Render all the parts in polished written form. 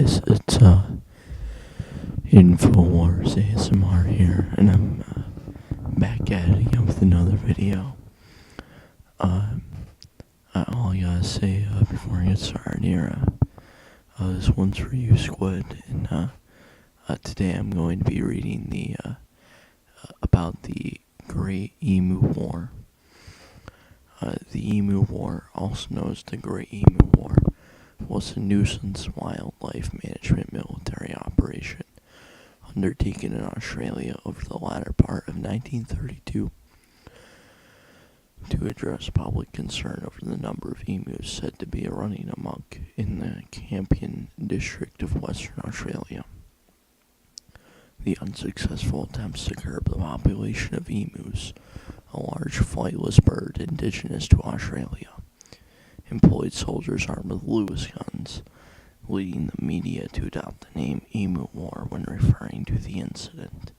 guys, it's InfoWars ASMR here, and I'm back at it again with another video. All I gotta say before I get started here, this one's for you, Squid, and today I'm going to be reading the about the Great Emu War. The Emu War, also known as the Great Emu War, was a nuisance wildlife management military operation undertaken in Australia over the latter part of 1932 to address public concern over the number of emus said to be running amok in the Campion district of Western Australia. The unsuccessful attempts to curb the population of emus, a large flightless bird indigenous to Australia, employed soldiers armed with Lewis guns, leading the media to adopt the name Emu War when referring to the incident.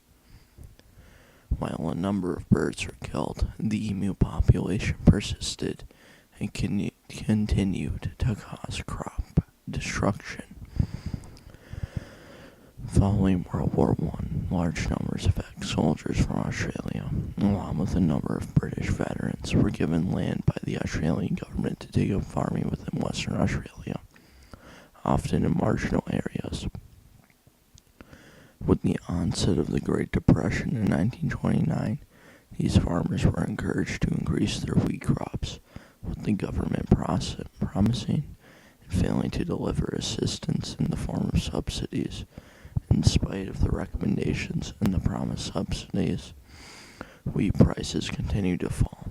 While a number of birds were killed, the emu population persisted and continued to cause crop destruction. Following World War I, large numbers of ex-soldiers from Australia, along with a number of British veterans, were given land by the Australian government to take up farming within Western Australia, often in marginal areas. With the onset of the Great Depression in 1929, these farmers were encouraged to increase their wheat crops, with the government promising and failing to deliver assistance in the form of subsidies. In spite of the recommendations and the promised subsidies, wheat prices continued to fall.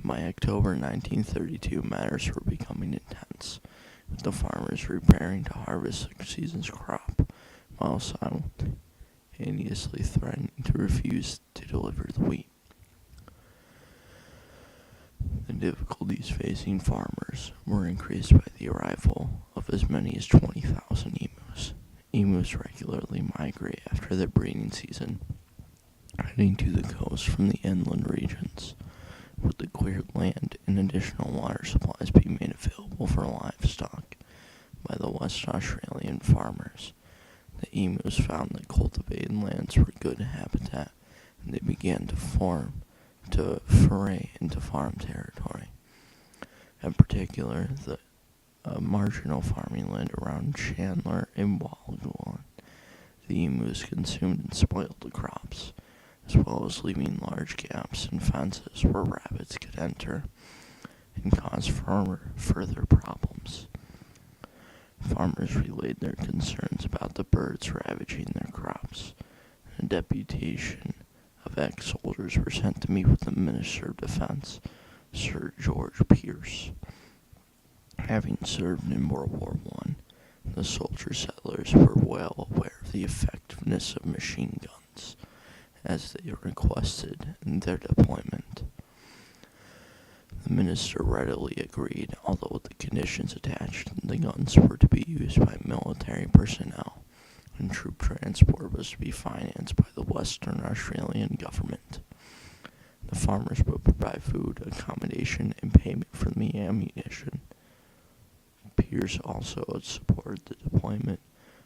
By October 1932, matters were becoming intense, with the farmers preparing to harvest the season's crop, while simultaneously threatening to refuse to deliver the wheat. The difficulties facing farmers were increased by the arrival of as many as 20,000 emus. Emus regularly migrate after their breeding season, heading to the coast from the inland regions, with the cleared land and additional water supplies being made available for livestock by the West Australian farmers. The emus found that cultivated lands were good habitat, and they began to foray into farm territory. In particular, the marginal farming land around Chandler and Wollongong. The emus consumed and spoiled the crops, as well as leaving large gaps in fences where rabbits could enter and cause further problems. Farmers relayed their concerns about the birds ravaging their crops, and a deputation of ex-soldiers were sent to meet with the Minister of Defense, Sir George Pearce. Having served in World War I, the soldier settlers were well aware of the effectiveness of machine guns, as they requested in their deployment. The minister readily agreed, although the conditions attached to the guns were to be used by military personnel, and troop transport was to be financed by the Western Australian government. The farmers would provide food, accommodation, and payment for the ammunition. Pearce also supported the deployment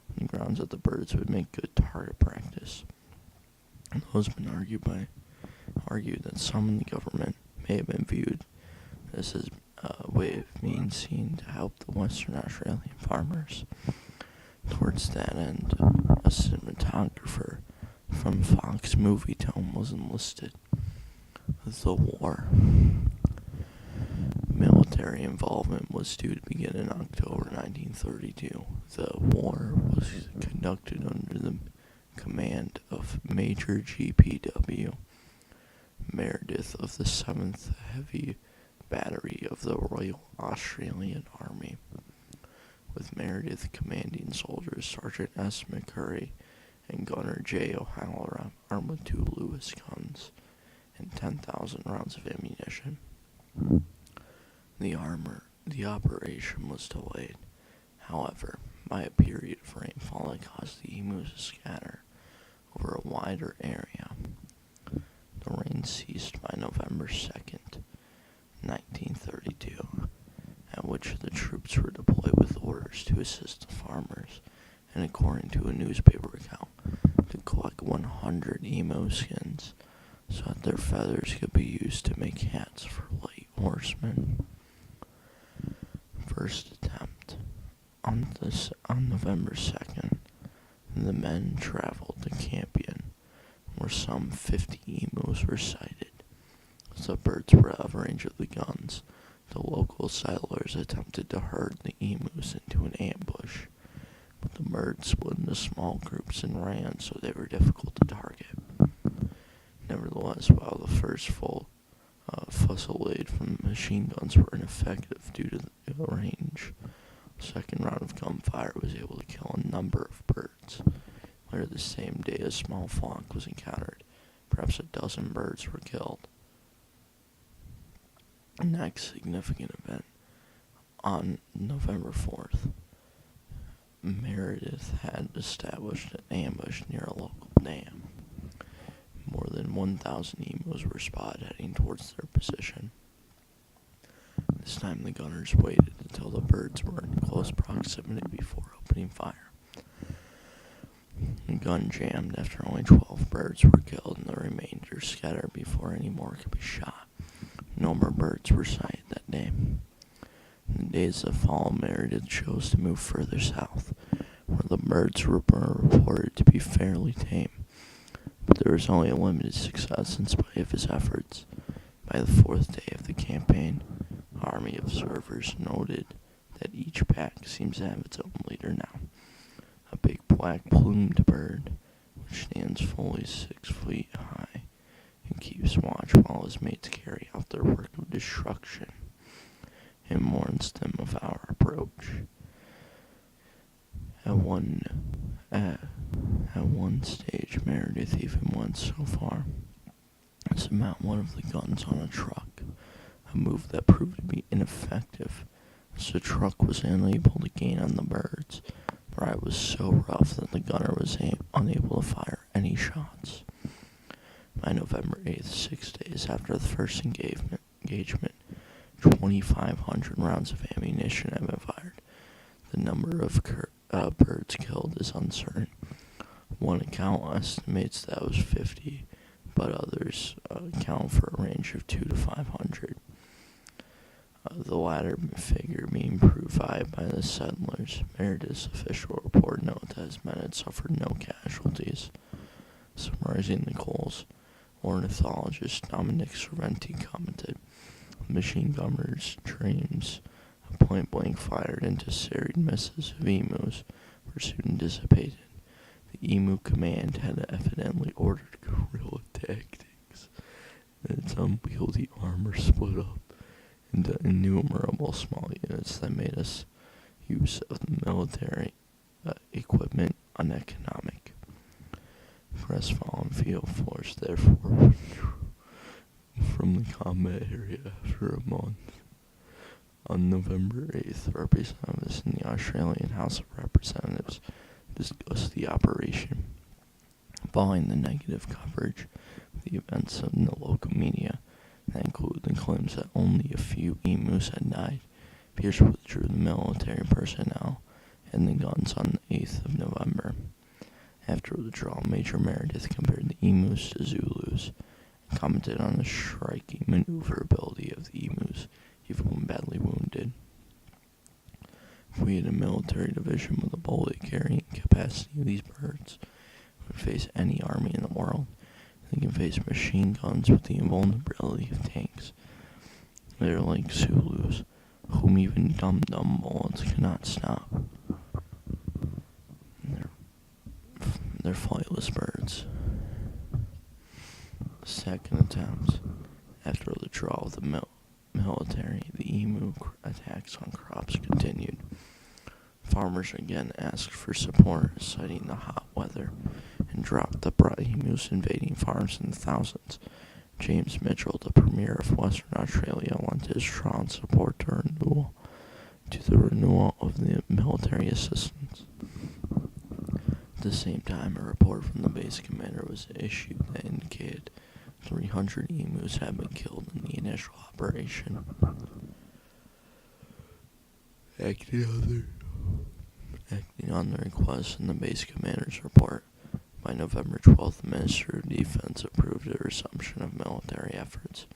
on the grounds that the birds would make good target practice. Those have been argued that some in the government may have been viewed this as a way of being seen to help the Western Australian farmers. Towards that end, a cinematographer from Fox Movie Tone was enlisted. The war. Military involvement was due to begin in October 1932. The war was conducted under the command of Major G.P.W. Meredith of the 7th Heavy Battery of the Royal Australian Army, with Meredith commanding soldiers Sergeant S. McCurry and Gunner J. O'Halloran, armed with 2 Lewis guns and 10,000 rounds of ammunition. The operation was delayed, however, by a period of rainfall that caused the emus to scatter over a wider area. The rain ceased by November 2nd, 1932, at which the troops were deployed with orders to assist the farmers and according to a newspaper account, to collect 100 emu skins so that their feathers could be used to make hats for light horsemen. First attempt. On November 2nd, the men traveled to Campion, where some 50 emus were sighted. As the birds were out of range of the guns, the local settlers attempted to herd the emus into an ambush, but the birds split into small groups and ran, so they were difficult to target. Nevertheless, while the first full fusillade from machine guns were ineffective due to the range, the second round of gunfire was able to kill a number of birds. Later the same day, a small flock was encountered. Perhaps a dozen birds were killed. The next significant event, on November 4th, Meredith had established an ambush near a local dam. More than 1,000 emus were spotted heading towards their position. This time the gunners waited until the birds were in close proximity before opening fire. The gun jammed after only 12 birds were killed and the remainder scattered before any more could be shot. No more birds were sighted that day. In the days that followed, Meredith chose to move further south, where the birds were reported to be fairly tame. But there was only a limited success in spite of his efforts. By the fourth day of the campaign, Army observers noted that each pack seems to have its own leader now. A big black plumed bird, which stands fully 6 feet high, and keeps watch while his mates carry out their work of destruction, and warns them of our approach. At one stage, Meredith even went so far as to mount one of the guns on a truck, a move that proved to be ineffective, as the truck was unable to gain on the birds. The ride was so rough that the gunner was unable to fire any shots. By November 8th, 6 days after the first engagement, 2,500 rounds of ammunition have been fired. The number of birds killed is uncertain. One account estimates that it was 50, but others account for a range of 200 to 500. The latter figure being proved by the settlers. Meredith's official report noted that his men had suffered no casualties. Summarizing the goals, ornithologist Dominic Sorrenti commented, machine gunners' dreams of point-blank fired into serried misses of emus were soon dissipated. The emu command had evidently ordered guerrilla tactics, and its unwieldy armor split up into innumerable small units that made its use of the military equipment uneconomic. Crestfallen field force therefore withdrew from the combat area after a month. On November 8th, representatives in the Australian House of Representatives discussed the operation. Following the negative coverage of the events in the local media, that included the claims that only a few emus had died, Pierce withdrew the military personnel and the guns on the 8th of November. After withdrawal, Major Meredith compared the emus to Zulus and commented on the striking maneuverability of the emus, even when badly wounded. If we had a military division with a bullet-carrying capacity of these birds, we would face any army in the world. They can face machine guns with the invulnerability of tanks. They're like Zulus, whom even dum-dum bullets cannot stop. They're flightless birds. Second attempt. After the withdrawal of the military, the emu attacks on crops continued. Farmers again asked for support, citing the hot weather, and dropped the emus invading farms in the thousands. James Mitchell, the Premier of Western Australia, lent his strong support to the renewal of the military assistance. At the same time, a report from the base commander was issued that indicated 300 emus had been killed in the initial operation. Acting on the request in the base commander's report, by November 12th, the Minister of Defense approved a resumption of military efforts.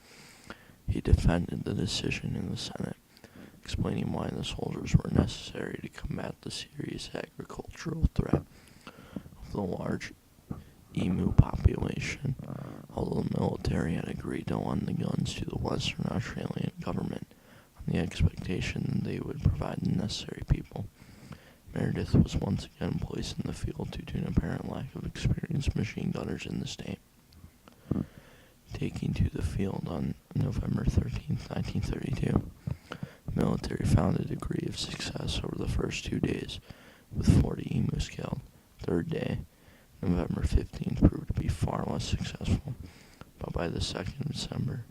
He defended the decision in the Senate, explaining why the soldiers were necessary to combat the serious agricultural threat of the large emu population, although the military had agreed to lend the guns to the Western Australian government on the expectation that they would provide the necessary people. Meredith was once again placed in the field due to an apparent lack of experienced machine gunners in the state. Taking to the field on November 13, 1932, the military found a degree of success over the first 2 days, with 40 emus killed. Third day, November 15th, proved to be far less successful, but by the 2nd of December,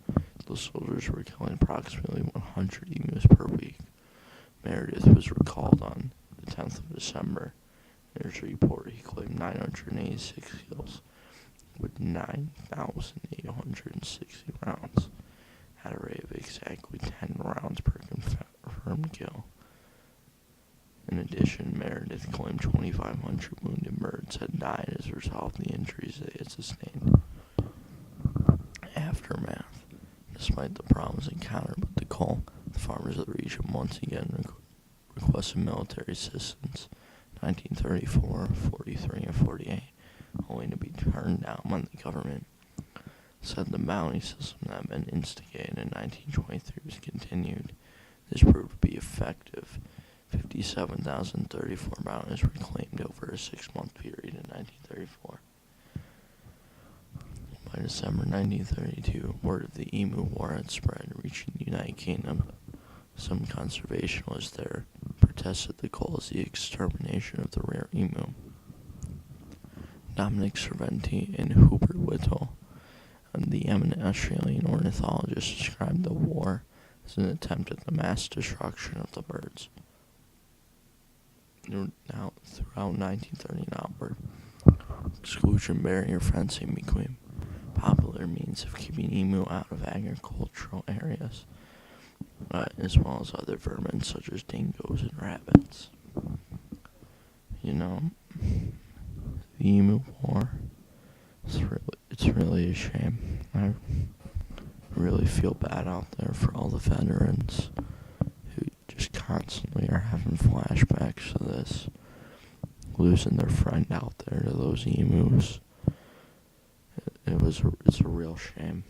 the soldiers were killing approximately 100 emus per week. Meredith was recalled on the 10th of December. In his report, he claimed 986 kills, with 9,860 rounds, at a rate of exactly 10 rounds per confirmed kill. In addition, Meredith claimed 2,500 wounded birds had died as a result of the injuries they had sustained. Aftermath. Despite the problems encountered with the coal, the farmers of the region once again requested military assistance. 1934, 43, and 48, only to be turned down by the government. Said the bounty system that had been instigated in 1923 was continued. This proved to be effective. 57,034 bounties were claimed over a 6-month period in 1934. By December 1932, word of the Emu War had spread, reaching the United Kingdom. Some conservationists there protested the goal as the extermination of the rare emu. Dominic Cerventi and Hubert Whittle, the eminent Australian ornithologist, described the war as an attempt at the mass destruction of the birds. Now, throughout 1930 and onward, exclusion barrier fencing became popular means of keeping emu out of agricultural areas, as well as other vermin such as dingoes and rabbits. You know, the Emu War, it's really a shame. I really feel bad out there for all the veterans who just constantly are having flashbacks to this, losing their friend out there to those emus. It's a real shame.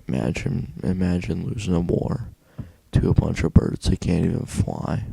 Imagine losing a war to a bunch of birds that can't even fly.